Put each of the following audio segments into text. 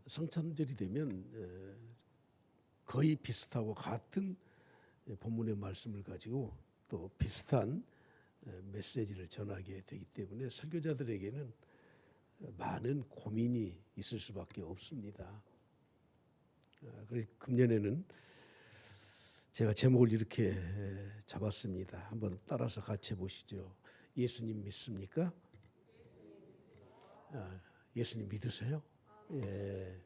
성탄절이 되면 거의 비슷하고 같은 본문의 말씀을 가지고 또 비슷한 메시지를 전하게 되기 때문에 설교자들에게는 많은 고민이 있을 수밖에 없습니다. 그래서 금년에는 제가 제목을 이렇게 잡았습니다. 한번 따라서 같이 해보시죠. 예수님 믿습니까? 예수님 믿으세요? 예.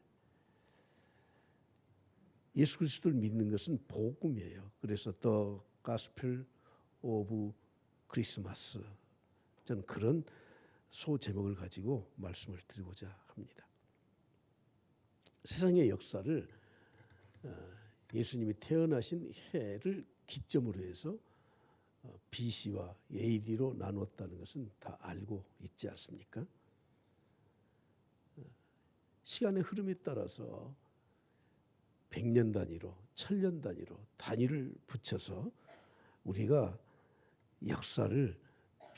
예수 그리스도를 믿는 것은 복음이에요. 그래서 The Gospel of Christmas, 저는 그런 소제목을 가지고 말씀을 드리고자 합니다. 세상의 역사를 예수님이 태어나신 해를 기점으로 해서 BC와 AD로 나누었다는 것은 다 알고 있지 않습니까? 시간의 흐름에 따라서 100년 단위로, 1000년 단위로 단위를 붙여서 우리가 역사를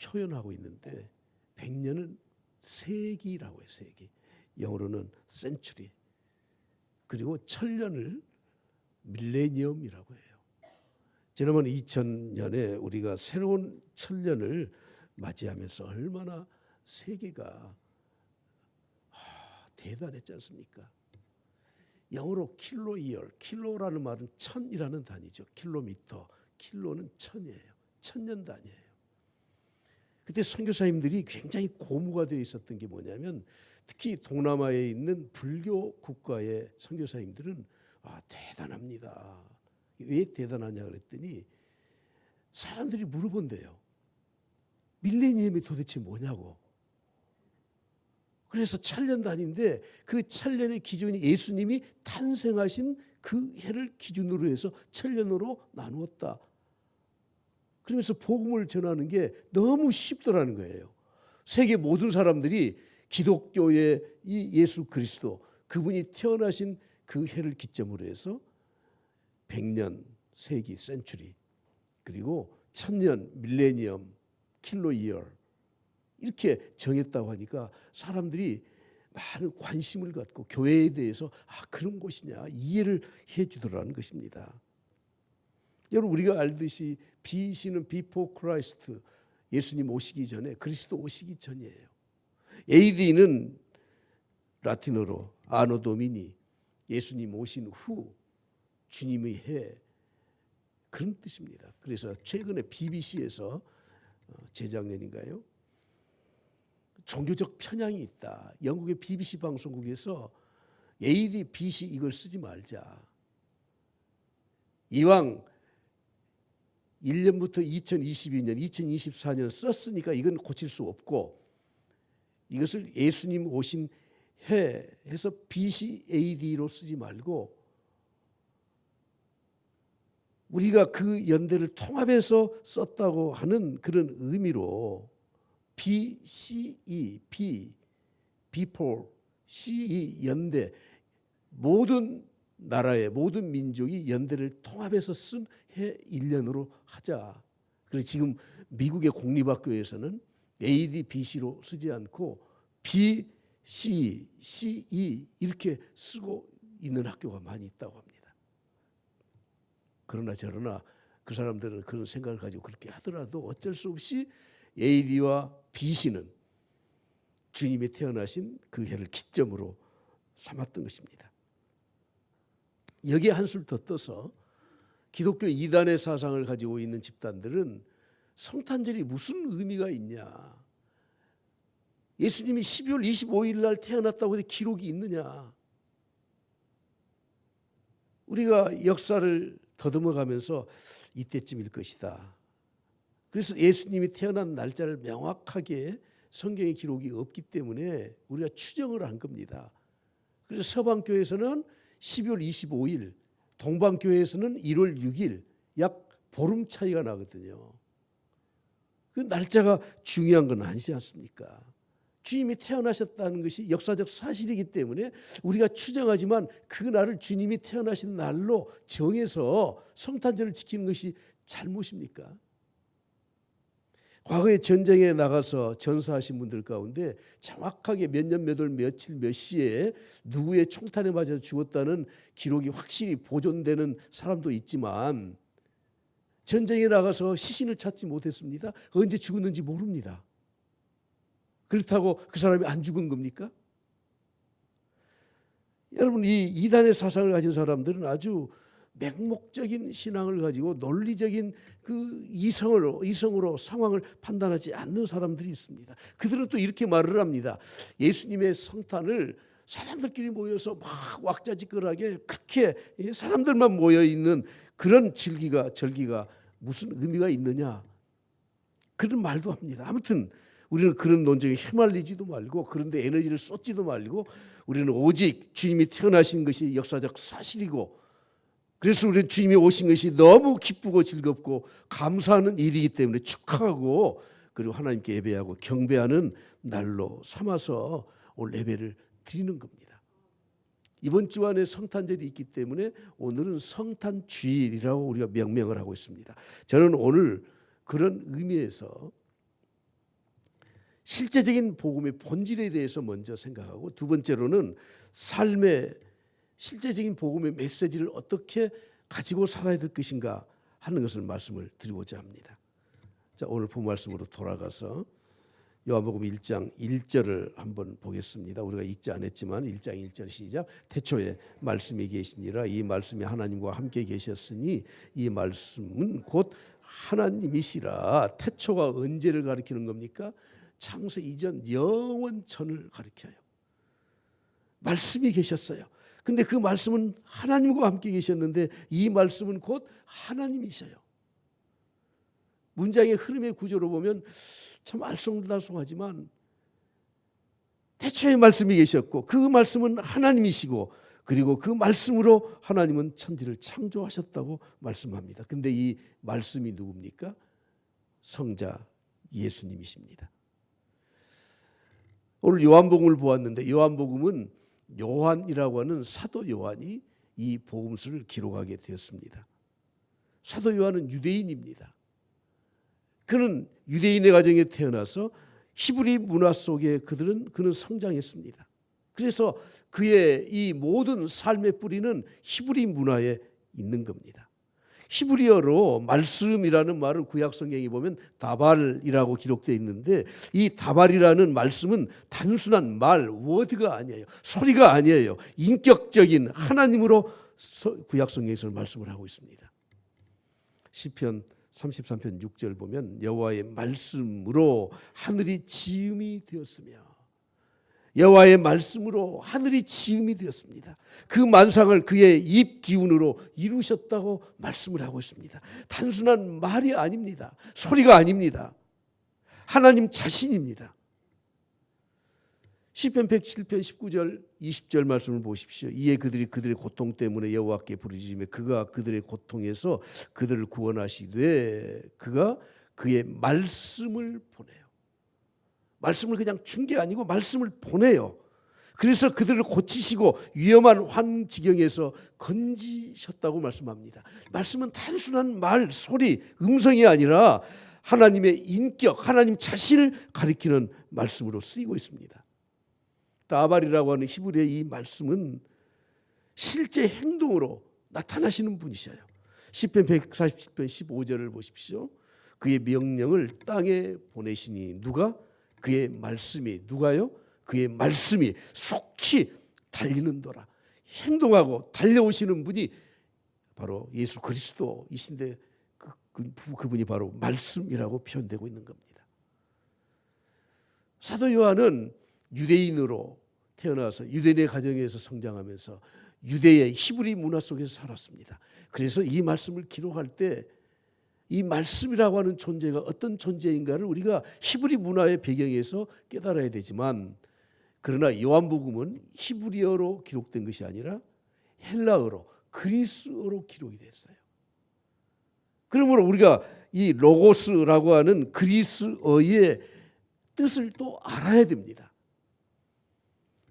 표현하고 있는데 100년은 세기라고 해요. 세기. 영어로는 century. 그리고 1000년을 밀레니엄이라고 해요. 지난번 2000년에 우리가 새로운 1000년을 맞이하면서 얼마나 세계가 대단했지 않습니까? 영어로 킬로 이열, 킬로라는 말은 천이라는 단위죠. 킬로미터, 킬로는 천이에요. 1000년 단위예요. 그때 선교사님들이 굉장히 고무가 되어 있었던 게 뭐냐면 특히 동남아에 있는 불교 국가의 선교사님들은 대단합니다. 왜 대단하냐 그랬더니 사람들이 물어본대요. 밀레니엄이 도대체 뭐냐고. 그래서 1000년 단위인데 그 1000년의 기준이 예수님이 탄생하신 그 해를 기준으로 해서 1000년으로 나누었다. 그러면서 복음을 전하는 게 너무 쉽더라는 거예요. 세계 모든 사람들이 기독교의 이 예수 그리스도, 그분이 태어나신 그 해를 기점으로 해서 100년, 세기, 센츄리, 그리고 1000년, 밀레니엄, 킬로 이열 이렇게 정했다고 하니까 사람들이 많은 관심을 갖고 교회에 대해서 그런 것이냐 이해를 해 주더라는 것입니다. 여러분 우리가 알듯이 BC는 Before Christ, 예수님 오시기 전에, 그리스도 오시기 전이에요. AD는 라틴어로 아노 도미니, 예수님 오신 후, 주님의 해, 그런 뜻입니다. 그래서 최근에 BBC에서 재작년인가요? 종교적 편향이 있다. 영국의 BBC 방송국에서 AD, BC 이걸 쓰지 말자. 이왕 1년부터 2022년, 2024년 썼으니까 이건 고칠 수 없고 이것을 예수님 오신 해 해서 BC, AD로 쓰지 말고 우리가 그 연대를 통합해서 썼다고 하는 그런 의미로 BCE, Before, CE 연대, 모든 나라의 모든 민족이 연대를 통합해서 쓴 해 1년으로 하자. 그래서 지금 미국의 공립학교에서는 AD, BC로 쓰지 않고 BC, CE 이렇게 쓰고 있는 학교가 많이 있다고 합니다. 그러나 저러나 그 사람들은 그런 생각을 가지고 그렇게 하더라도 어쩔 수 없이 AD와 BC는 주님이 태어나신 그 해를 기점으로 삼았던 것입니다. 여기에 한술 더 떠서 기독교 이단의 사상을 가지고 있는 집단들은 성탄절이 무슨 의미가 있냐, 예수님이 12월 25일 날 태어났다고 해서 기록이 있느냐. 우리가 역사를 더듬어가면서 이때쯤일 것이다. 그래서 예수님이 태어난 날짜를 명확하게 성경의 기록이 없기 때문에 우리가 추정을 한 겁니다. 그래서 서방교회에서는 12월 25일, 동방교회에서는 1월 6일, 약 보름 차이가 나거든요. 그 날짜가 중요한 건 아니지 않습니까? 주님이 태어나셨다는 것이 역사적 사실이기 때문에 우리가 추정하지만 그 날을 주님이 태어나신 날로 정해서 성탄절을 지키는 것이 잘못입니까? 과거에 전쟁에 나가서 전사하신 분들 가운데 정확하게 몇 년 몇 월 며칠 몇 시에 누구의 총탄에 맞아서 죽었다는 기록이 확실히 보존되는 사람도 있지만 전쟁에 나가서 시신을 찾지 못했습니다. 언제 죽었는지 모릅니다. 그렇다고 그 사람이 안 죽은 겁니까? 여러분, 이 이단의 사상을 가진 사람들은 아주 맹목적인 신앙을 가지고 논리적인 그 이성으로 상황을 판단하지 않는 사람들이 있습니다. 그들은 또 이렇게 말을 합니다. 예수님의 성탄을 사람들끼리 모여서 막 왁자지껄하게 그렇게 사람들만 모여 있는 그런 절기가 무슨 의미가 있느냐, 그런 말도 합니다. 아무튼 우리는 그런 논쟁에 휘말리지도 말고 그런 데 에너지를 쏟지도 말고 우리는 오직 주님이 태어나신 것이 역사적 사실이고, 그래서 우리는 주님이 오신 것이 너무 기쁘고 즐겁고 감사하는 일이기 때문에 축하하고, 그리고 하나님께 예배하고 경배하는 날로 삼아서 오늘 예배를 드리는 겁니다. 이번 주 안에 성탄절이 있기 때문에 오늘은 성탄주일이라고 우리가 명명을 하고 있습니다. 저는 오늘 그런 의미에서 실제적인 복음의 본질에 대해서 먼저 생각하고, 두 번째로는 삶의 실제적인 복음의 메시지를 어떻게 가지고 살아야 될 것인가 하는 것을 말씀을 드리고자 합니다. 자, 오늘 본 말씀으로 돌아가서 요한복음 1장 1절을 한번 보겠습니다. 우리가 읽지 않았지만 1장 1절 시작. 태초에 말씀이 계시니라. 이 말씀이 하나님과 함께 계셨으니 이 말씀은 곧 하나님이시라. 태초가 언제를 가리키는 겁니까? 창세 이전 영원전을 가리켜요. 말씀이 계셨어요. 근데 그 말씀은 하나님과 함께 계셨는데 이 말씀은 곧 하나님이셔요. 문장의 흐름의 구조로 보면 참 알쏭달쏭하지만 태초에 말씀이 계셨고 그 말씀은 하나님이시고, 그리고 그 말씀으로 하나님은 천지를 창조하셨다고 말씀합니다. 근데 이 말씀이 누굽니까? 성자 예수님이십니다. 오늘 요한복음을 보았는데 요한복음은 요한이라고 하는 사도 요한이 이 복음서를 기록하게 되었습니다. 사도 요한은 유대인입니다. 그는 유대인의 가정에 태어나서 히브리 문화 속에 그는 성장했습니다. 그래서 그의 이 모든 삶의 뿌리는 히브리 문화에 있는 겁니다. 히브리어로 말씀이라는 말은 구약 성경에 보면 다발이라고 기록되어 있는데, 이 다발이라는 말씀은 단순한 말, 워드가 아니에요. 소리가 아니에요. 인격적인 하나님으로 구약 성경에서 말씀을 하고 있습니다. 시편 33편 6절 보면 여호와의 말씀으로 하늘이 지음이 되었으며, 여호와의 말씀으로 하늘이 지음이 되었습니다. 그 만상을 그의 입 기운으로 이루셨다고 말씀을 하고 있습니다. 단순한 말이 아닙니다. 소리가 아닙니다. 하나님 자신입니다. 시편 107편 19절 20절 말씀을 보십시오. 이에 그들이 그들의 고통 때문에 여호와께 부르짖으며 그가 그들의 고통에서 그들을 구원하시되 그가 그의 말씀을 보내요. 말씀을 그냥 준 게 아니고 말씀을 보내요. 그래서 그들을 고치시고 위험한 환지경에서 건지셨다고 말씀합니다. 말씀은 단순한 말, 소리, 음성이 아니라 하나님의 인격, 하나님 자신을 가리키는 말씀으로 쓰이고 있습니다. 다발이라고 하는 히브리의 이 말씀은 실제 행동으로 나타나시는 분이셔요. 시편 147편 15절을 보십시오. 그의 명령을 땅에 보내시니 누가? 그의 말씀이, 누가요? 그의 말씀이 속히 달리는도라. 행동하고 달려오시는 분이 바로 예수 그리스도이신데 그분이 바로 말씀이라고 표현되고 있는 겁니다. 사도 요한은 유대인으로 태어나서 유대인의 가정에서 성장하면서 유대의 히브리 문화 속에서 살았습니다. 그래서 이 말씀을 기록할 때 이 말씀이라고 하는 존재가 어떤 존재인가를 우리가 히브리 문화의 배경에서 깨달아야 되지만, 그러나 요한복음은 히브리어로 기록된 것이 아니라 헬라어로, 그리스어로 기록이 됐어요. 그러므로 우리가 이 로고스라고 하는 그리스어의 뜻을 또 알아야 됩니다.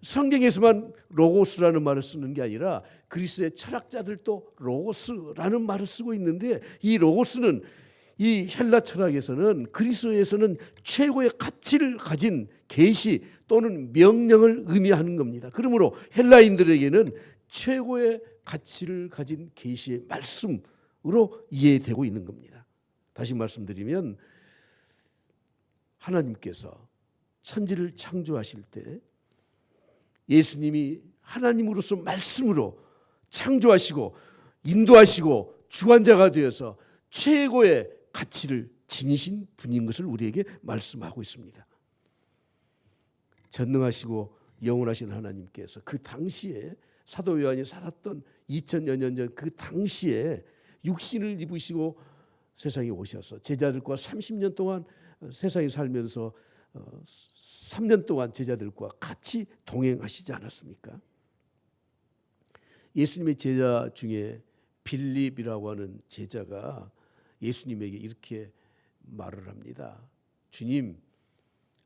성경에서만 로고스라는 말을 쓰는 게 아니라 그리스의 철학자들도 로고스라는 말을 쓰고 있는데, 이 로고스는 이 헬라 철학에서는 그리스도에서는 최고의 가치를 가진 계시 또는 명령을 의미하는 겁니다. 그러므로 헬라인들에게는 최고의 가치를 가진 계시의 말씀으로 이해되고 있는 겁니다. 다시 말씀드리면 하나님께서 천지를 창조하실 때 예수님이 하나님으로서 말씀으로 창조하시고 인도하시고 주관자가 되어서 최고의 가치를 지니신 분인 것을 우리에게 말씀하고 있습니다. 전능하시고 영원하신 하나님께서 그 당시에 사도 요한이 살았던 2000여 년 전 그 당시에 육신을 입으시고 세상에 오셔서 제자들과 30년 동안 세상에 살면서 3년 동안 제자들과 같이 동행하시지 않았습니까? 예수님의 제자 중에 빌립이라고 하는 제자가 예수님에게 이렇게 말을 합니다. 주님,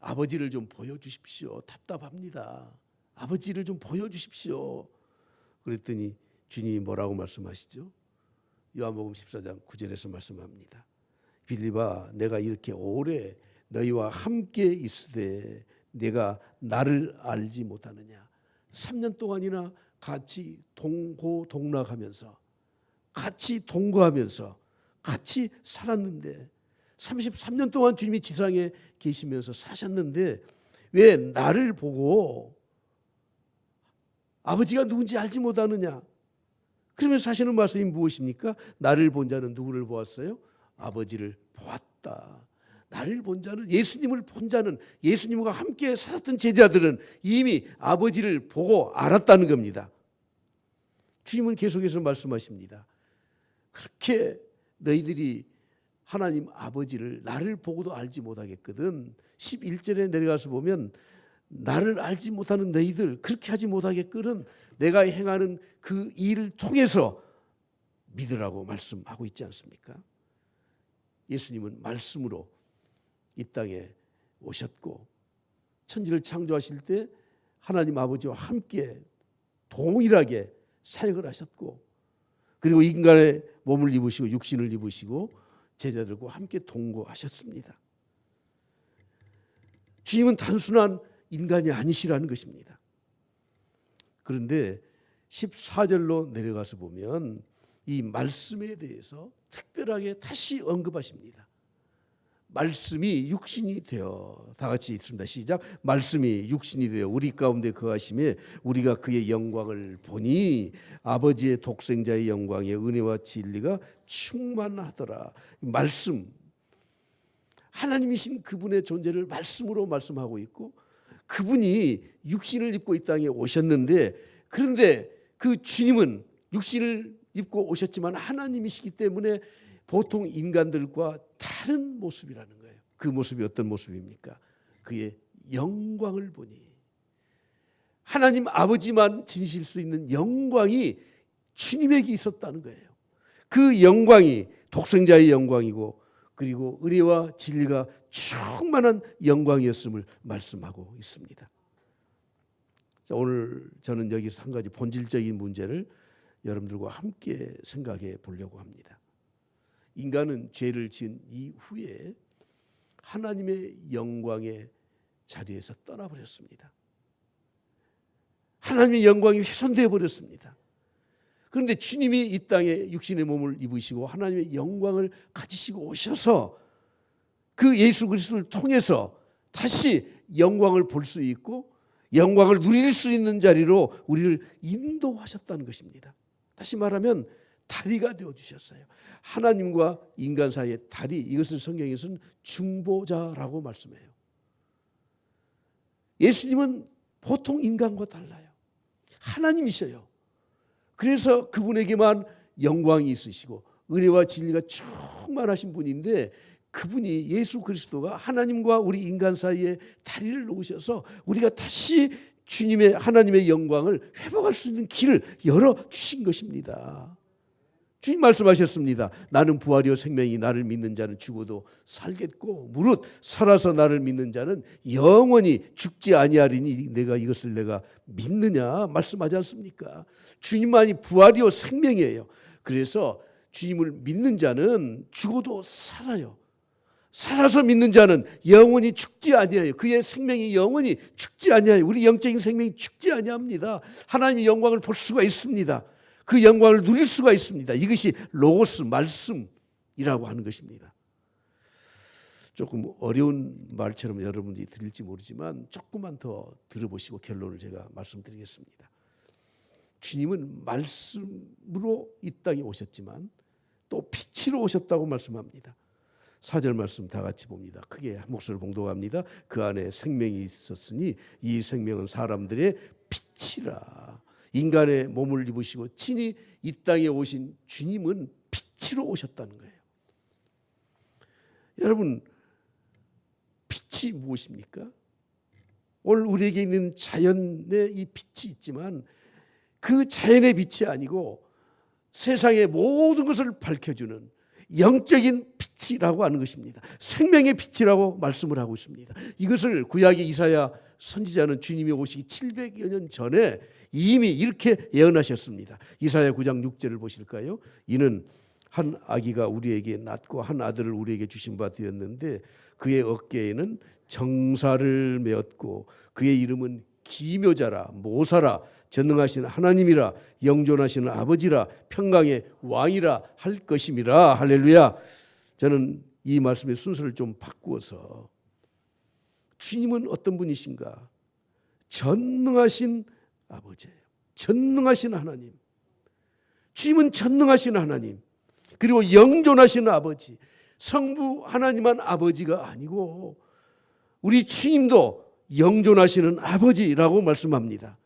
아버지를 좀 보여주십시오. 답답합니다. 아버지를 좀 보여주십시오. 그랬더니 주님이 뭐라고 말씀하시죠? 요한복음 14장 9절에서 말씀합니다. 빌립아, 내가 이렇게 오래 너희와 함께 있으되 내가 나를 알지 못하느냐. 3년 동안이나 같이 동고동락하면서 같이 동거하면서 같이 살았는데 33년 동안 주님이 지상에 계시면서 사셨는데 왜 나를 보고 아버지가 누군지 알지 못하느냐. 그러면서 하시는 말씀이 무엇입니까? 나를 본 자는 누구를 보았어요? 아버지를 보았다. 나를 본 자는, 예수님을 본 자는, 예수님과 함께 살았던 제자들은 이미 아버지를 보고 알았다는 겁니다. 주님은 계속해서 말씀하십니다. 그렇게 너희들이 하나님 아버지를 나를 보고도 알지 못하겠거든. 11절에 내려가서 보면 나를 알지 못하는 너희들 그렇게 하지 못하겠거든. 내가 행하는 그 일을 통해서 믿으라고 말씀하고 있지 않습니까? 예수님은 말씀으로 이 땅에 오셨고 천지를 창조하실 때 하나님 아버지와 함께 동일하게 사역을 하셨고 그리고 인간의 몸을 입으시고 육신을 입으시고 제자들과 함께 동거하셨습니다. 주님은 단순한 인간이 아니시라는 것입니다. 그런데 14절로 내려가서 보면 이 말씀에 대해서 특별하게 다시 언급하십니다. 말씀이 육신이 되어, 다 같이 읽습니다. 시작. 말씀이 육신이 되어 우리 가운데 거하심에 우리가 그의 영광을 보니 아버지의 독생자의 영광의 은혜와 진리가 충만하더라. 말씀, 하나님이신 그분의 존재를 말씀으로 말씀하고 있고 그분이 육신을 입고 이 땅에 오셨는데 그런데 그 주님은 육신을 입고 오셨지만 하나님이시기 때문에 보통 인간들과 다른 모습이라는 거예요. 그 모습이 어떤 모습입니까? 그의 영광을 보니 하나님 아버지만 지니실 수 있는 영광이 주님에게 있었다는 거예요. 그 영광이 독생자의 영광이고 그리고 은혜와 진리가 충만한 영광이었음을 말씀하고 있습니다. 자, 오늘 저는 여기서 한 가지 본질적인 문제를 여러분들과 함께 생각해 보려고 합니다. 인간은 죄를 지은 이후에 하나님의 영광의 자리에서 떠나버렸습니다. 하나님의 영광이 훼손되어 버렸습니다. 그런데 주님이 이 땅에 육신의 몸을 입으시고 하나님의 영광을 가지시고 오셔서 그 예수 그리스도를 통해서 다시 영광을 볼 수 있고 영광을 누릴 수 있는 자리로 우리를 인도하셨다는 것입니다. 다시 말하면 다리가 되어주셨어요. 하나님과 인간 사이의 다리, 이것을 성경에서는 중보자라고 말씀해요. 예수님은 보통 인간과 달라요. 하나님이셔요. 그래서 그분에게만 영광이 있으시고 은혜와 진리가 충만하신 분인데 그분이 예수 그리스도가 하나님과 우리 인간 사이에 다리를 놓으셔서 우리가 다시 주님의 하나님의 영광을 회복할 수 있는 길을 열어주신 것입니다. 주님 말씀하셨습니다. 나는 부활이요 생명이 나를 믿는 자는 죽어도 살겠고 무릇 살아서 나를 믿는 자는 영원히 죽지 아니하리니 내가 이것을 내가 믿느냐 말씀하지 않습니까? 주님만이 부활이요 생명이에요. 그래서 주님을 믿는 자는 죽어도 살아요. 살아서 믿는 자는 영원히 죽지 아니하여 그의 생명이 영원히 죽지 아니하여 우리 영적인 생명이 죽지 아니합니다. 하나님의 영광을 볼 수가 있습니다. 그 영광을 누릴 수가 있습니다. 이것이 로고스 말씀이라고 하는 것입니다. 조금 어려운 말처럼 여러분들이 들릴지 모르지만 조금만 더 들어보시고 결론을 제가 말씀드리겠습니다. 주님은 말씀으로 이 땅에 오셨지만 또 빛으로 오셨다고 말씀합니다. 4절 말씀 다 같이 봅니다. 크게 한 목소리로 봉독합니다. 그 안에 생명이 있었으니 이 생명은 사람들의 빛이라. 인간의 몸을 입으시고 친히 이 땅에 오신 주님은 빛으로 오셨다는 거예요. 여러분, 빛이 무엇입니까? 오늘 우리에게 있는 자연의 이 빛이 있지만 그 자연의 빛이 아니고 세상의 모든 것을 밝혀주는 영적인 빛이라고 하는 것입니다. 생명의 빛이라고 말씀을 하고 있습니다. 이것을 구약의 이사야 선지자는 주님이 오시기 700여 년 전에 이미 이렇게 예언하셨습니다. 이사야 9장 6절을 보실까요? 이는 한 아기가 우리에게 낳고 한 아들을 우리에게 주신 바 되었는데 그의 어깨에는 정사를 메었고 그의 이름은 기묘자라 모사라 전능하신 하나님이라 영존하시는 아버지라 평강의 왕이라 할 것임이라. 할렐루야. 저는 이 말씀의 순서를 좀 바꾸어서 주님은 어떤 분이신가? 전능하신 아버지예요. 전능하신 하나님. 주님은 전능하신 하나님. 그리고 영존하신 아버지. 성부 하나님만 아버지가 아니고 우리 주님도 영존하시는 아버지라고 말씀합니다.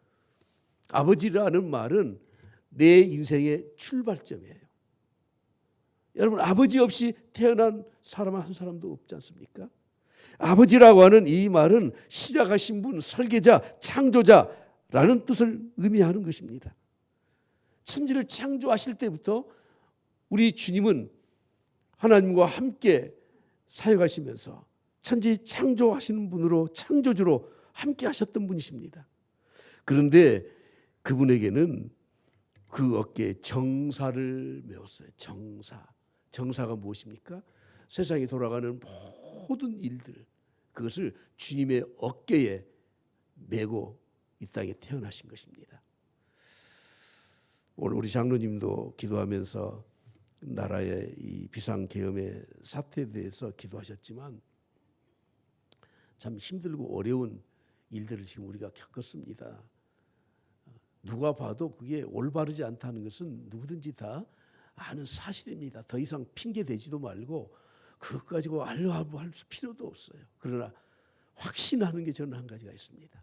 아버지라는 말은 내 인생의 출발점이에요. 여러분, 아버지 없이 태어난 사람 한 사람도 없지 않습니까? 아버지라고 하는 이 말은 시작하신 분, 설계자, 창조자라는 뜻을 의미하는 것입니다. 천지를 창조하실 때부터 우리 주님은 하나님과 함께 사역하시면서 천지 창조하시는 분으로, 창조주로 함께 하셨던 분이십니다. 그런데 그분에게는 그 어깨에 정사를 메었어요. 정사가 무엇입니까? 세상이 돌아가는 모든 일들, 그것을 주님의 어깨에 메고 이 땅에 태어나신 것입니다. 오늘 우리 장로님도 기도하면서 나라의 이 비상계엄의 사태에 대해서 기도하셨지만 참 힘들고 어려운 일들을 지금 우리가 겪었습니다. 누가 봐도 그게 올바르지 않다는 것은 누구든지 다 아는 사실입니다. 더 이상 핑계대지도 말고 그것 가지고 알려할 필요도 없어요. 그러나 확신하는 게 저는 한 가지가 있습니다.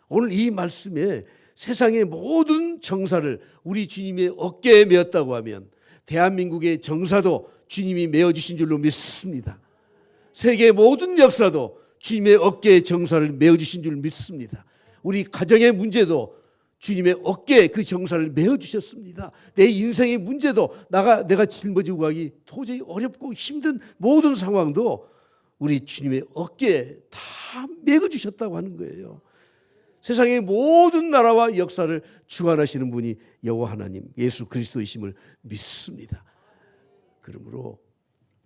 오늘 이 말씀에 세상의 모든 정사를 우리 주님의 어깨에 메었다고 하면 대한민국의 정사도 주님이 메어주신 줄로 믿습니다. 세계의 모든 역사도 주님의 어깨에 정사를 메어주신 줄 믿습니다. 우리 가정의 문제도 주님의 어깨에 그 정사를 메어주셨습니다. 내 인생의 문제도 내가 짊어지고 가기 도저히 어렵고 힘든 모든 상황도 우리 주님의 어깨에 다 메어주셨다고 하는 거예요. 세상의 모든 나라와 역사를 주관하시는 분이 여호와 하나님 예수 그리스도이심을 믿습니다. 그러므로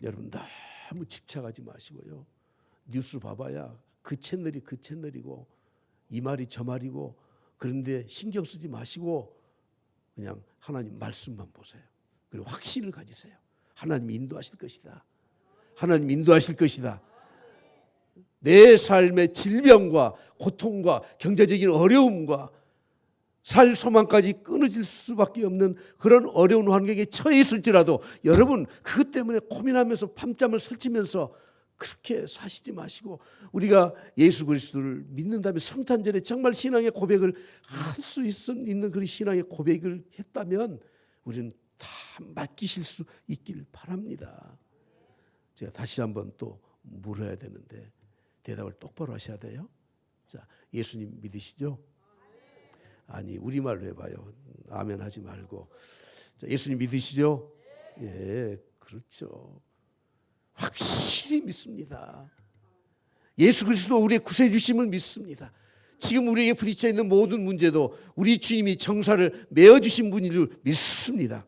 여러분 너무 집착하지 마시고요. 뉴스 봐봐야 그 채널이고 이 말이 저 말이고 그런데 신경 쓰지 마시고 그냥 하나님 말씀만 보세요. 그리고 확신을 가지세요. 하나님 인도하실 것이다. 하나님 인도하실 것이다. 내 삶의 질병과 고통과 경제적인 어려움과 살 소망까지 끊어질 수밖에 없는 그런 어려운 환경에 처해 있을지라도 여러분 그것 때문에 고민하면서 밤잠을 설치면서 그렇게 사시지 마시고 우리가 예수 그리스도를 믿는다면 성탄절에 정말 신앙의 고백을 할 수 있는 그런 신앙의 고백을 했다면 우리는 다 맡기실 수 있길 바랍니다. 제가 다시 한번 또 물어야 되는데 대답을 똑바로 하셔야 돼요. 자, 예수님 믿으시죠? 아니 우리말로 해봐요. 아멘 하지 말고. 자, 예수님 믿으시죠? 예, 그렇죠. 확실히 믿습니다. 예수 그리스도 우리의 구세주 주심을 믿습니다. 지금 우리에게 부딪혀 있는 모든 문제도 우리 주님이 정사를 메어주신 분을 믿습니다.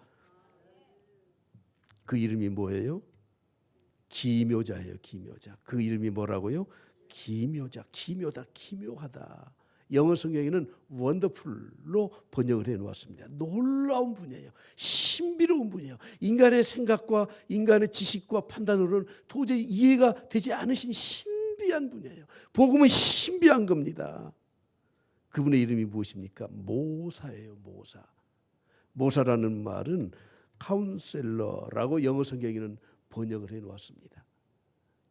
그 이름이 뭐예요? 기묘자예요. 기묘자. 그 이름이 뭐라고요? 기묘자. 기묘다. 기묘하다. 영어 성경에는 wonderful로 번역을 해놓았습니다. 놀라운 분이에요. 신비로운 분이에요. 인간의 생각과 인간의 지식과 판단으로는 도저히 이해가 되지 않으신 신비한 분이에요. 복음은 신비한 겁니다. 그분의 이름이 무엇입니까? 모사예요. 모사. 모사라는 말은 카운셀러라고 영어 성경에는 번역을 해놓았습니다.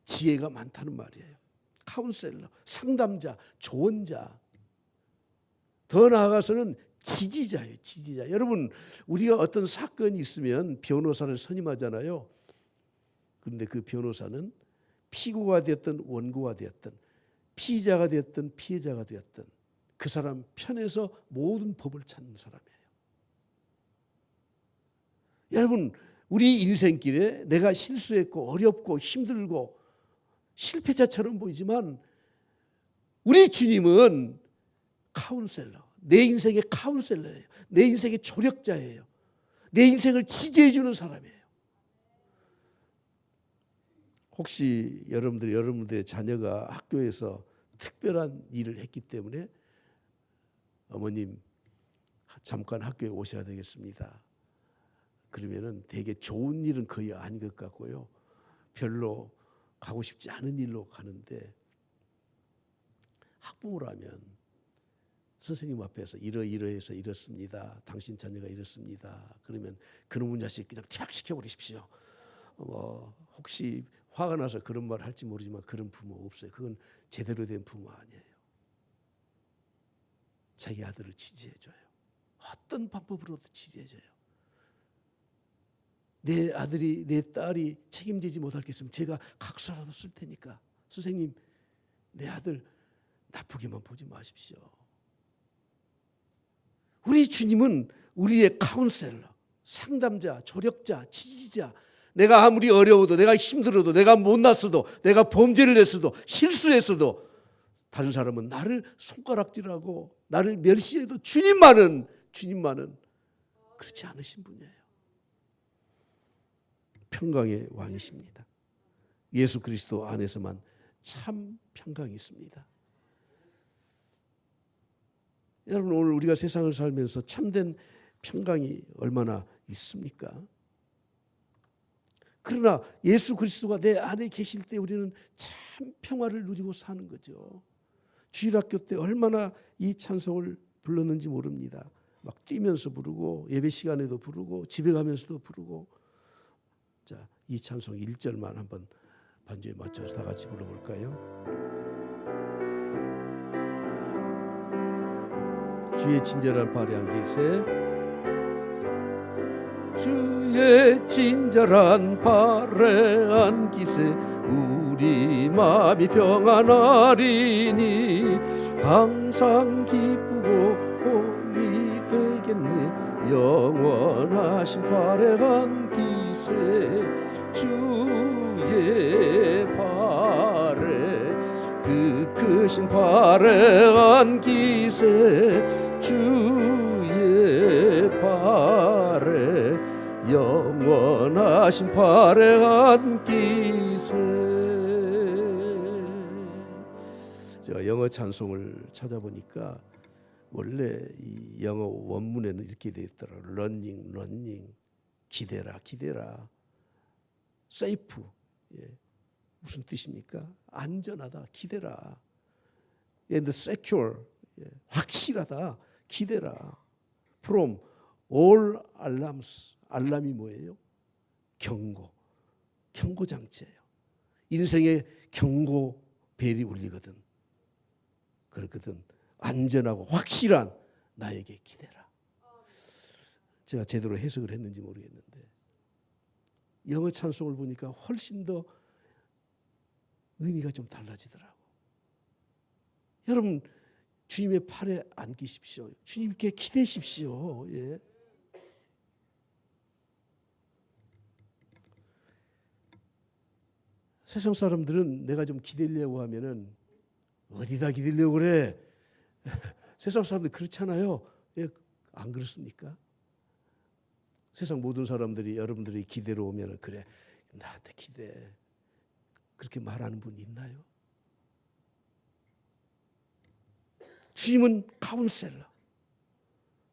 지혜가 많다는 말이에요. 카운셀러, 상담자, 조언자. 더 나아가서는 지지자예요. 지지자. 여러분, 우리가 어떤 사건이 있으면 변호사를 선임하잖아요. 그런데 그 변호사는 피고가 되었든 원고가 되었든 피의자가 되었든 피해자가 되었든 그 사람 편에서 모든 법을 찾는 사람이에요. 여러분, 우리 인생길에 내가 실수했고 어렵고 힘들고 실패자처럼 보이지만 우리 주님은 카운셀러, 내 인생의 카운셀러예요. 내 인생의 조력자예요. 내 인생을 지지해 주는 사람이에요. 혹시 여러분들의 자녀가 학교에서 특별한 일을 했기 때문에 어머님 잠깐 학교에 오셔야 되겠습니다. 그러면은 되게 좋은 일은 거의 아닌 것 같고요. 별로 가고 싶지 않은 일로 가는데 학부모라면 선생님 앞에서 이러이러해서 이렇습니다. 당신 자녀가 이렇습니다. 그러면 그놈의 자식 그냥 퇴학시켜버리십시오. 혹시 화가 나서 그런 말 할지 모르지만 그런 부모 없어요. 그건 제대로 된 부모 아니에요. 자기 아들을 지지해줘요. 어떤 방법으로도 지지해줘요. 내 아들이 내 딸이 책임지지 못할 게 있으면 제가 각서라도 쓸 테니까 선생님 내 아들 나쁘게만 보지 마십시오. 우리 주님은 우리의 카운셀러, 상담자, 조력자, 지지자. 내가 아무리 어려워도 내가 힘들어도 내가 못났어도 내가 범죄를 했어도 실수했어도 다른 사람은 나를 손가락질하고 나를 멸시해도 주님만은 그렇지 않으신 분이에요. 평강의 왕이십니다. 예수 그리스도 안에서만 참 평강이 있습니다. 여러분, 오늘 우리가 세상을 살면서 참된 평강이 얼마나 있습니까? 그러나 예수 그리스도가 내 안에 계실 때 우리는 참 평화를 누리고 사는 거죠. 주일학교 때 얼마나 이 찬송을 불렀는지 모릅니다. 막 뛰면서 부르고 예배 시간에도 부르고 집에 가면서도 부르고. 자, 이 찬송 1절만 한번 반주에 맞춰서 다 같이 불러볼까요? 주의 친절한 발에 안기세 주의 친절한 발에 안기세 우리 마음이 평안하리니 항상 기쁘고 복이 되겠네 영원하신 발에 안기세 주의 발에 그 크신 발에 안기세 주의 발에 영원하신 발에 안기세. 제가 영어 찬송을 찾아보니까 원래 이 영어 원문에는 이렇게 되어 있더라고요. 러닝 기대라 세이프. 무슨 뜻입니까? 안전하다, 기대라. And secure, 확실하다, 기대라. From all alarms, 알람이 뭐예요? 경고장치예요. 인생의 경고벨이 울리거든. 그렇거든. 안전하고 확실한 나에게 기대라. 제가 제대로 해석을 했는지 모르겠는데 영어 찬송을 보니까 훨씬 더 의미가 좀 달라지더라고. 여러분 주님의 팔에 안기십시오. 주님께 기대십시오. 예. 세상 사람들은 내가 좀 기대려고 하면은 어디다 기대려고 그래? 세상 사람들 그렇잖아요. 예, 안 그렇습니까? 세상 모든 사람들이 여러분들이 기대로 오면 그래 나한테 기대 그렇게 말하는 분이 있나요? 주님은 카운셀러,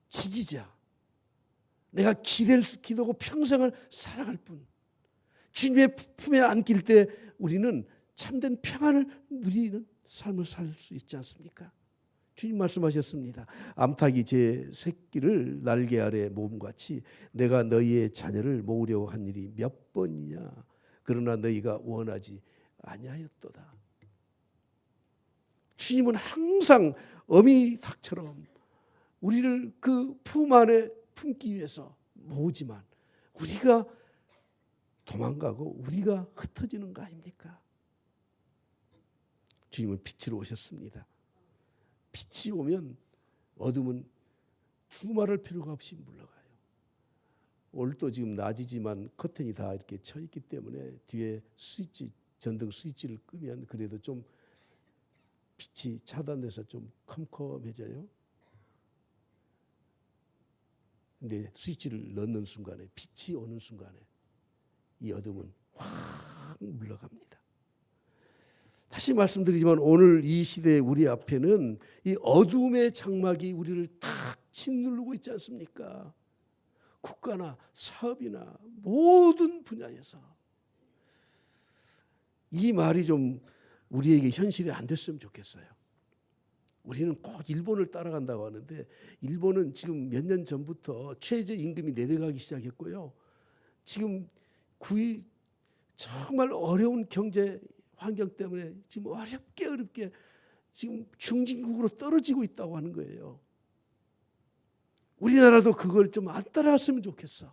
지지자, 내가 기도하고 평생을 살아갈 분. 주님의 품에 안길 때 우리는 참된 평안을 누리는 삶을 살 수 있지 않습니까? 주님 말씀하셨습니다. 암탉이 제 새끼를 날개 아래 모음같이 내가 너희의 자녀를 모으려고 한 일이 몇 번이냐. 그러나 너희가 원하지 아니하였도다. 주님은 항상 어미 닭처럼 우리를 그 품 안에 품기 위해서 모으지만 우리가 도망가고 우리가 흩어지는 거 아닙니까? 주님은 빛으로 오셨습니다. 빛이 오면 어둠은 두말할 필요가 없이 물러가요. 오늘도 지금 낮이지만 커튼이 다 이렇게 쳐 있기 때문에 뒤에 스위치, 전등 스위치를 끄면 그래도 좀 빛이 차단돼서 좀 컴컴해져요. 근데 스위치를 넣는 순간에 빛이 오는 순간에 이 어둠은 확 물러갑니다. 다시 말씀드리지만 오늘 이 시대에 우리 앞에는 이 어둠의 장막이 우리를 탁 짓누르고 있지 않습니까? 국가나 사업이나 모든 분야에서 이 말이 좀 우리에게 현실이 안 됐으면 좋겠어요. 우리는 꼭 일본을 따라간다고 하는데 일본은 지금 몇 년 전부터 최저임금이 내려가기 시작했고요. 지금 정말 어려운 경제 환경 때문에 지금 어렵게 지금 중진국으로 떨어지고 있다고 하는 거예요. 우리나라도 그걸 좀 안 따라왔으면 좋겠어.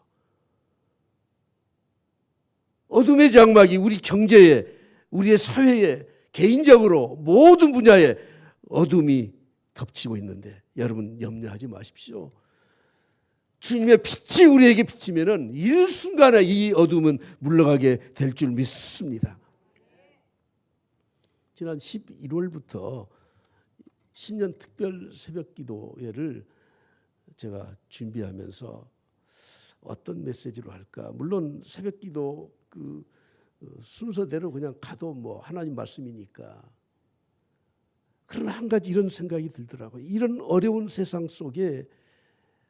어둠의 장막이 우리 경제에, 우리의 사회에, 개인적으로 모든 분야에 어둠이 덮치고 있는데 여러분 염려하지 마십시오. 주님의 빛이 우리에게 비치면은 일순간에 이 어둠은 물러가게 될 줄 믿습니다. 지난 11월부터 신년 특별 새벽 기도회를 제가 준비하면서 어떤 메시지로 할까? 물론 새벽 기도 그 순서대로 그냥 가도 뭐 하나님 말씀이니까. 그러나 한 가지 이런 생각이 들더라고요. 이런 어려운 세상 속에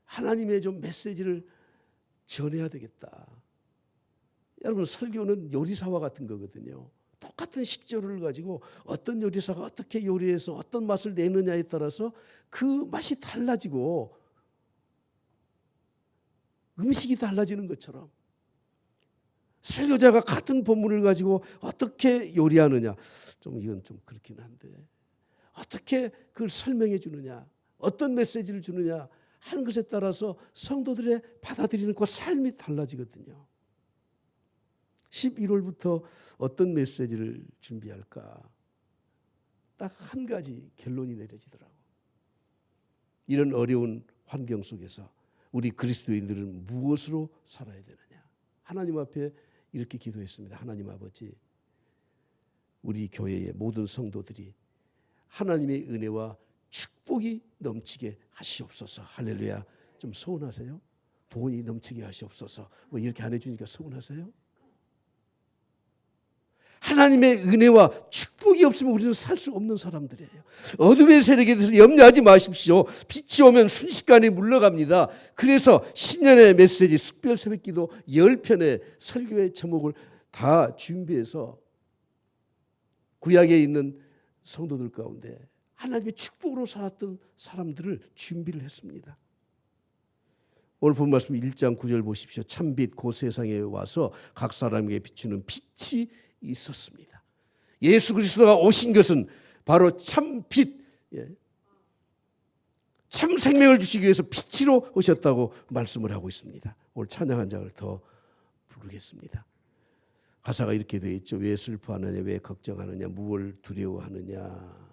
하나님의 좀 메시지를 전해야 되겠다. 여러분 설교는 요리사와 같은 거거든요. 똑같은 식재료를 가지고 어떤 요리사가 어떻게 요리해서 어떤 맛을 내느냐에 따라서 그 맛이 달라지고 음식이 달라지는 것처럼 설교자가 같은 본문을 가지고 어떻게 요리하느냐 좀 이건 좀 그렇긴 한데 어떻게 그걸 설명해 주느냐 어떤 메시지를 주느냐 하는 것에 따라서 성도들의 받아들이는 그 삶이 달라지거든요. 11월부터 어떤 메시지를 준비할까 딱 한 가지 결론이 내려지더라고. 이런 어려운 환경 속에서 우리 그리스도인들은 무엇으로 살아야 되느냐. 하나님 앞에 이렇게 기도했습니다. 하나님 아버지, 우리 교회의 모든 성도들이 하나님의 은혜와 축복이 넘치게 하시옵소서. 할렐루야. 좀 서운하세요? 돈이 넘치게 하시옵소서. 뭐 이렇게 안 해주니까 서운하세요? 하나님의 은혜와 축복이 없으면 우리는 살 수 없는 사람들이에요. 어둠의 세력에 대해서 염려하지 마십시오. 빛이 오면 순식간에 물러갑니다. 그래서 신년의 메시지 특별 새벽기도 10편의 설교의 제목을 다 준비해서 구약에 있는 성도들 가운데 하나님의 축복으로 살았던 사람들을 준비를 했습니다. 오늘 본 말씀 1장 9절 보십시오. 참빛 그 세상에 와서 각 사람에게 비추는 빛이 있었습니다. 예수 그리스도가 오신 것은 바로 참빛, 참 생명을 주시기 위해서 빛으로 오셨다고 말씀을 하고 있습니다. 오늘 찬양 한 장을 더 부르겠습니다. 가사가 이렇게 되어 있죠. 왜 슬퍼하느냐, 왜 걱정하느냐, 무엇을 두려워하느냐,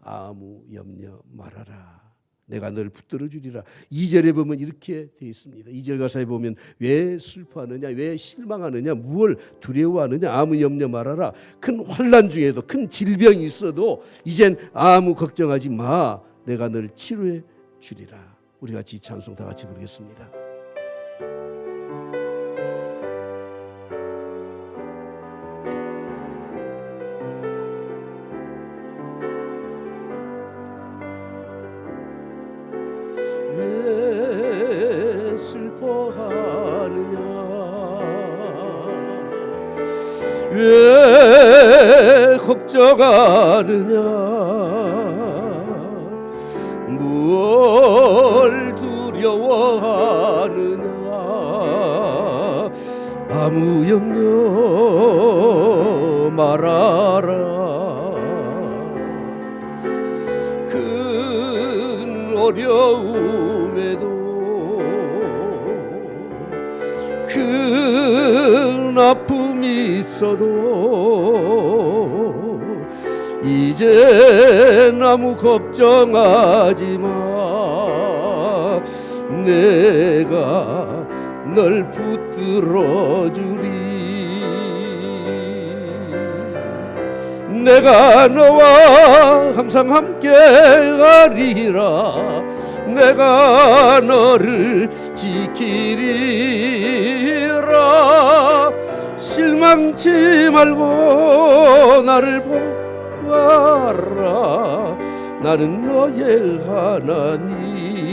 아무 염려 말아라. 내가 너를 붙들어 주리라. 2절에 보면 이렇게 되어 있습니다. 2절 가사에 보면 왜 슬퍼하느냐, 왜 실망하느냐, 무엇을 두려워하느냐, 아무 염려 말아라. 큰 환난 중에도 큰 질병이 있어도 이젠 아무 걱정하지 마. 내가 너를 치료해 주리라. 우리 같이 이 찬송 다 같이 부르겠습니다. 왜 걱정하느냐 뭘 두려워하느냐 아무 염려 말아라 큰 어려움에도 큰 아픔이 있어도 이제 아무 걱정하지 마 내가 널 붙들어 주리 내가 너와 항상 함께 하리라 내가 너를 지키리라 실망치 말고 나를 보아라 나는 너의 하나님이라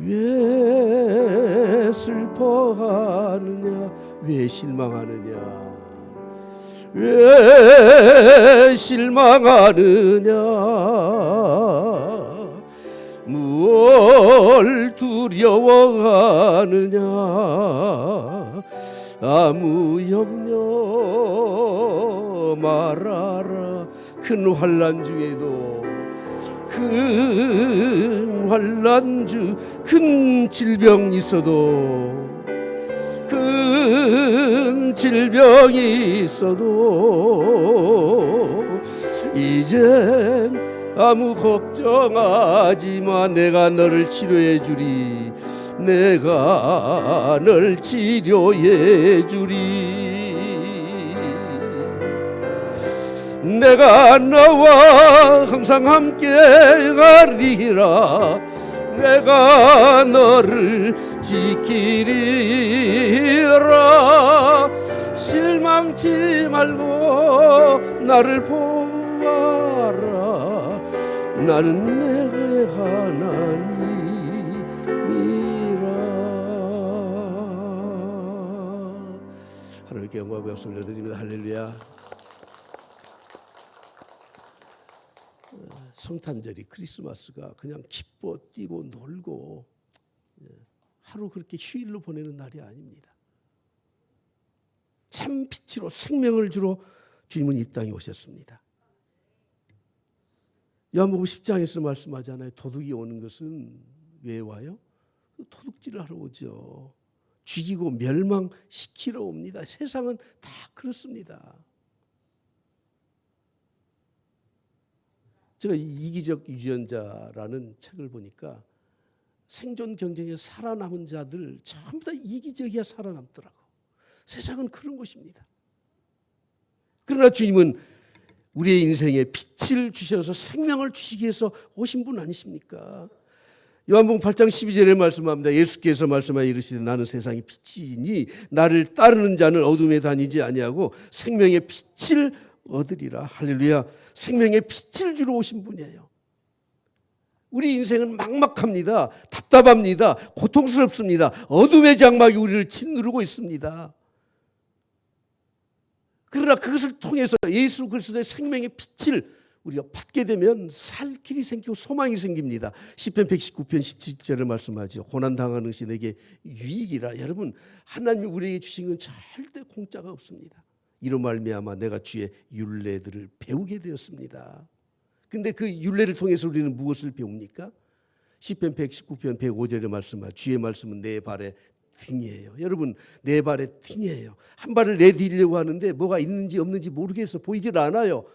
왜 슬퍼하느냐 왜 실망하느냐 왜 실망하느냐 무엇 두려워하느냐 아무 염려 말아라 큰 환난 중에도 큰 환난 중 큰 질병이 있어도 큰 질병이 있어도 이젠 아무 걱정하지 마 내가 너를 치료해 주리 내가 널 치료해 주리 내가 너와 항상 함께 가리라 내가 너를 지키리라 실망치 말고 나를 보아라 나는 내 하나님이라 하나님께 영광과 박수 올려드립니다. 할렐루야. 성탄절이 크리스마스가 그냥 기뻐 뛰고 놀고 하루 그렇게 휴일로 보내는 날이 아닙니다. 참 빛으로 생명을 주러 주님은 이 땅에 오셨습니다. 요한복음 10장에서 말씀하잖아요. 도둑이 오는 것은 왜 와요? 도둑질을 하러 오죠. 죽이고 멸망시키러 옵니다. 세상은 다 그렇습니다. 제가 이기적 유전자라는 책을 보니까 생존 경쟁에 살아남은 자들 전부 다 이기적이야 살아남더라고. 세상은 그런 것입니다. 그러나 주님은 우리의 인생에 빛을 주셔서 생명을 주시기 위해서 오신 분 아니십니까? 요한복음 8장 12절에 말씀합니다. 예수께서 말씀하여 이르시되 나는 세상의 빛이니 나를 따르는 자는 어둠에 다니지 아니하고 생명의 빛을 얻으리라. 할렐루야. 생명의 빛을 주러 오신 분이에요. 우리 인생은 막막합니다. 답답합니다. 고통스럽습니다. 어둠의 장막이 우리를 짓누르고 있습니다. 그러나 그것을 통해서 예수 그리스도의 생명의 빛을 우리가 받게 되면 살 길이 생기고 소망이 생깁니다. 시편 119편 17절을 말씀하죠. 고난당하는 것이 내게 유익이라. 여러분 하나님이 우리에게 주신 건 절대 공짜가 없습니다. 이로 말미암아 내가 주의 율례들을 배우게 되었습니다. 근데 그 율례를 통해서 우리는 무엇을 배웁니까? 시편 119편 105절에 말씀하죠. 주의 말씀은 내 발의 등이에요. 여러분 내 발의 등이에요. 한 발을 내디려고 하는데 뭐가 있는지 없는지 모르겠어. 보이질 않아요.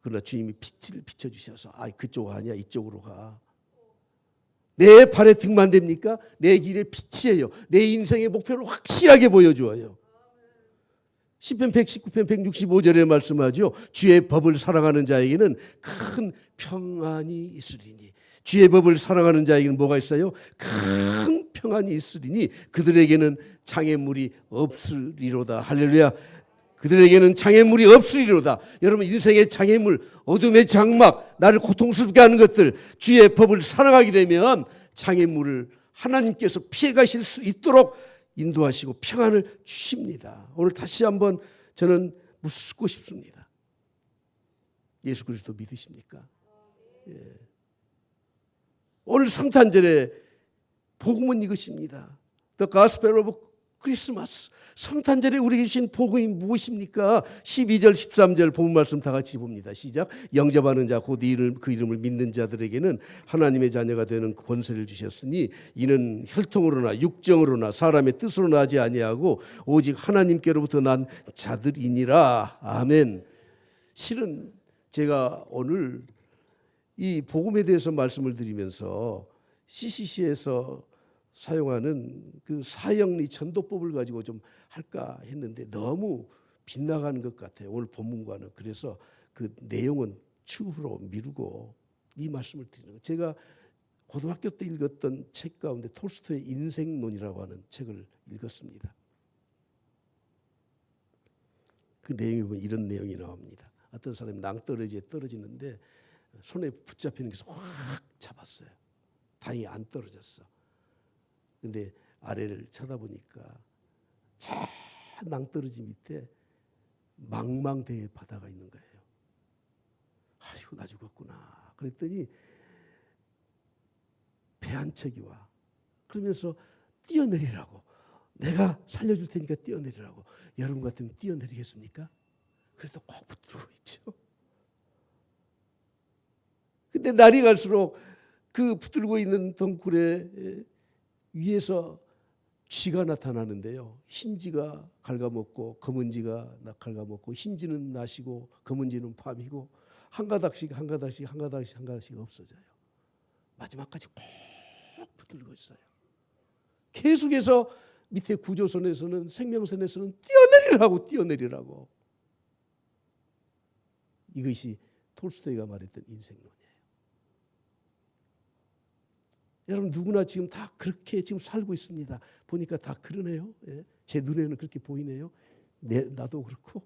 그러나 주님이 빛을 비춰주셔서 그쪽 아니야 이쪽으로 가. 내 발의 등만 됩니까? 내 길의 빛이에요. 내 인생의 목표를 확실하게 보여줘요. 시편 119편 165절에 말씀하죠. 주의 법을 사랑하는 자에게는 큰 평안이 있으리니. 주의 법을 사랑하는 자에게는 뭐가 있어요? 큰 평안이 있으리니 그들에게는 장애물이 없으리로다. 할렐루야. 그들에게는 장애물이 없으리로다. 여러분 인생의 장애물, 어둠의 장막, 나를 고통스럽게 하는 것들, 주의 법을 사랑하게 되면 장애물을 하나님께서 피해 가실 수 있도록 인도하시고 평안을 주십니다. 오늘 다시 한번 저는 묻고 싶습니다. 예수 그리스도 믿으십니까? 예. 오늘 성탄절에 복음은 이것입니다. The Gospel of Christmas. 성탄절에 우리에게 주신 복음이 무엇입니까? 12절 13절 본문 말씀 다 같이 봅니다. 시작. 영접하는 자 곧 그 이름을 믿는 자들에게는 하나님의 자녀가 되는 권세를 주셨으니 이는 혈통으로나 육정으로나 사람의 뜻으로 나지 아니하고 오직 하나님께로부터 난 자들이니라. 아멘. 실은 제가 오늘 이 복음에 대해서 말씀을 드리면서 CCC에서 사용하는 그 사형리 전도법을 가지고 좀 할까 했는데 너무 빗나가는 것 같아요. 오늘 본문과는. 그래서 그 내용은 추후로 미루고 이 말씀을 드리는 거예요. 제가 고등학교 때 읽었던 책 가운데 톨스토이의 인생론이라고 하는 책을 읽었습니다. 그 내용에 보면 이런 내용이 나옵니다. 어떤 사람이 낭떠러지에 떨어지는데 손에 붙잡히는 게 확 잡았어요. 다행히 안 떨어졌어. 근데 아래를 쳐다보니까 저 낭떠러지 밑에 망망대해 바다가 있는 거예요. 아이고 나 죽었구나. 그랬더니 배 한 척이 와. 그러면서 뛰어내리라고. 내가 살려줄 테니까 뛰어내리라고. 여러분 같으면 뛰어내리겠습니까? 그래도 꼭 붙들고 있죠. 근데 날이 갈수록 그 붙들고 있는 덩굴에 위에서 쥐가 나타나는데요. 흰쥐가 갉아먹고 검은쥐가 갉아먹고 흰쥐는 낮이고 검은쥐는 밤이고 한 가닥씩 없어져요. 마지막까지 꼭 붙들고 있어요. 계속해서 밑에 구조선에서는 생명선에서는 뛰어내리라고. 이것이 톨스토이가 말했던 인생론이에요. 여러분 누구나 지금 다 그렇게 지금 살고 있습니다. 보니까 다 그러네요. 예. 제 눈에는 그렇게 보이네요. 나도 그렇고.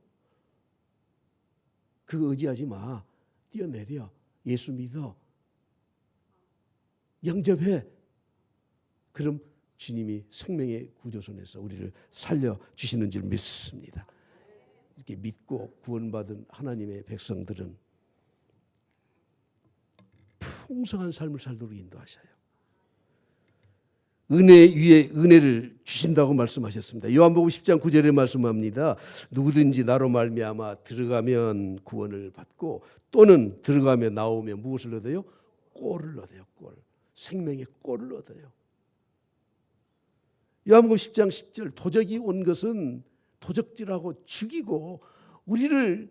그거 의지하지 마. 뛰어내려. 예수 믿어. 영접해. 그럼 주님이 생명의 구조선에서 우리를 살려주시는 줄 믿습니다. 이렇게 믿고 구원받은 하나님의 백성들은 풍성한 삶을 살도록 인도하셔요. 은혜 위에 은혜를 주신다고 말씀하셨습니다. 요한복음 10장 9절에 말씀합니다. 누구든지 나로 말미암아 들어가면 구원을 받고 또는 들어가며 나오면 무엇을 얻어요? 꼴을 얻어요. 꼴. 생명의 꼴을 얻어요. 요한복음 10장 10절 도적이 온 것은 도적질하고 죽이고 우리를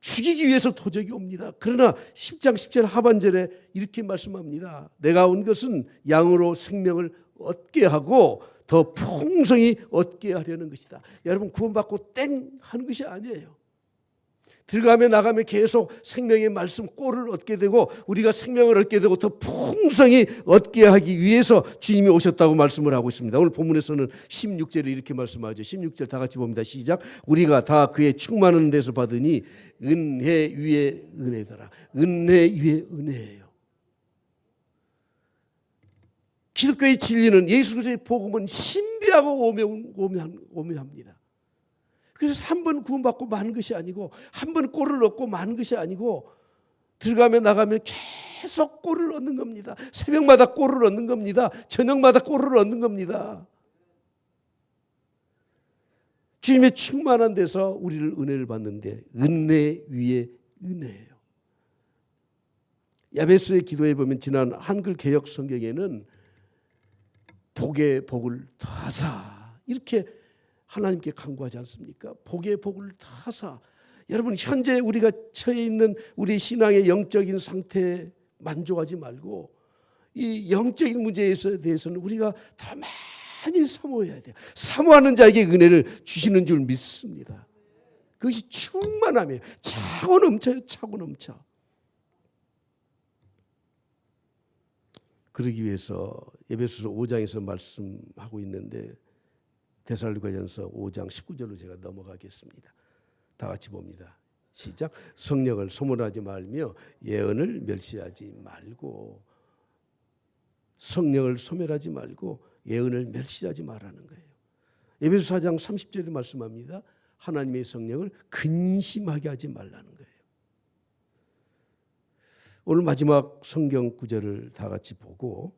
죽이기 위해서 도적이 옵니다. 그러나 10장 10절 하반절에 이렇게 말씀합니다. 내가 온 것은 양으로 생명을 얻게 하고 더 풍성히 얻게 하려는 것이다. 여러분 구원받고 땡 하는 것이 아니에요. 들어가며 나가며 계속 생명의 말씀 꼴을 얻게 되고 우리가 생명을 얻게 되고 더 풍성히 얻게 하기 위해서 주님이 오셨다고 말씀을 하고 있습니다. 오늘 본문에서는 16절에 이렇게 말씀하죠. 16절 다 같이 봅니다. 시작. 우리가 다 그의 충만한 데서 받으니 은혜 위에 은혜더라. 은혜 위에 은혜예요. 기독교의 진리는 예수 그리스도의 복음은 신비하고 오묘합니다. 그래서 한 번 구원받고 마는 것이 아니고 한 번 꼴을 얻고 마는 것이 아니고 들어가며 나가며 계속 꼴을 얻는 겁니다. 새벽마다 꼴을 얻는 겁니다. 저녁마다 꼴을 얻는 겁니다. 주님의 충만한 데서 우리를 은혜를 받는데 은혜 위에 은혜예요. 야베스의 기도에 보면 지난 한글 개역 성경에는 복의 복을 더하사 이렇게 하나님께 간구하지 않습니까? 복의 복을 더하사. 여러분 현재 우리가 처해 있는 우리 신앙의 영적인 상태에 만족하지 말고 이 영적인 문제에 대해서는 우리가 더 많이 사모해야 돼요. 사모하는 자에게 은혜를 주시는 줄 믿습니다. 그것이 충만함이에요. 차고 넘쳐요. 차고 넘쳐. 그러기 위해서 에베소서 5장에서 말씀하고 있는데 데살로니가전서 5장 19절로 제가 넘어가겠습니다. 다 같이 봅니다. 시작. 성령을 소멸하지 말며 예언을 멸시하지 말고 성령을 소멸하지 말고 예언을 멸시하지 말라는 거예요. 에베소 4장 30절에 말씀합니다. 하나님의 성령을 근심하게 하지 말라는 거예요. 오늘 마지막 성경 구절을 다 같이 보고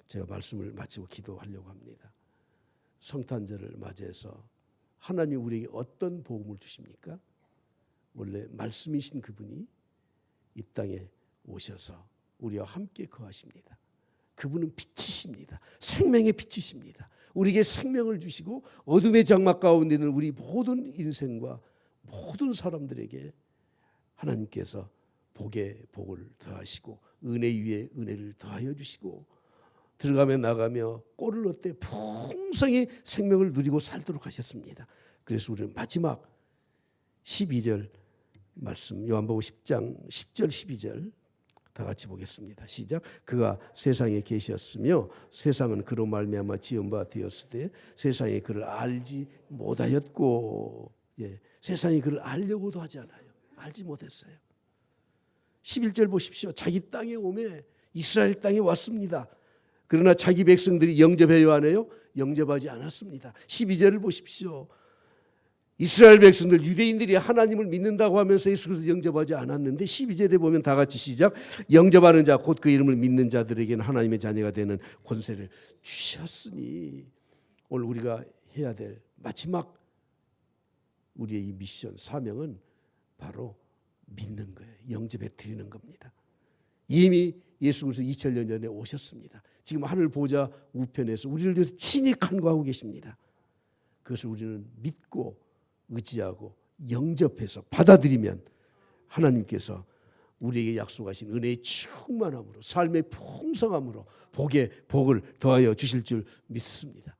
제가 말씀을 마치고 기도하려고 합니다. 성탄절을 맞이해서 하나님 우리에게 어떤 복음을 주십니까? 원래 말씀이신 그분이 이 땅에 오셔서 우리와 함께 거하십니다. 그분은 빛이십니다. 생명의 빛이십니다. 우리에게 생명을 주시고 어둠의 장막 가운데 있는 우리 모든 인생과 모든 사람들에게 하나님께서 복에 복을 더하시고 은혜 위에 은혜를 더하여 주시고 들어가며 나가며 꼴을 얻되 풍성히 생명을 누리고 살도록 하셨습니다. 그래서 우리는 마지막 12절 말씀 요한복음 10장 10절 12절 다 같이 보겠습니다. 시작. 그가 세상에 계셨으며 세상은 그로 말미암아 지은 바 되었으되 세상이 그를 알지 못하였고 세상이 그를 알려고도 하지 않아요. 알지 못했어요. 11절 보십시오. 자기 땅에 오매 이스라엘 땅에 왔습니다. 그러나 자기 백성들이 영접해야 하네요. 영접하지 않았습니다. 12절을 보십시오. 이스라엘 백성들 유대인들이 하나님을 믿는다고 하면서 예수 그리스도를 영접하지 않았는데 12절에 보면 다 같이 시작. 영접하는 자 곧 그 이름을 믿는 자들에게는 하나님의 자녀가 되는 권세를 주셨으니 오늘 우리가 해야 될 마지막 우리의 이 미션 사명은 바로 믿는 거예요. 영접해 드리는 겁니다. 이미 예수 그리스도 2000년 전에 오셨습니다. 지금 하늘 보좌 우편에서 우리를 위해서 친히 간구하고 계십니다. 그것을 우리는 믿고 의지하고 영접해서 받아들이면 하나님께서 우리에게 약속하신 은혜의 충만함으로 삶의 풍성함으로 복에 복을 더하여 주실 줄 믿습니다.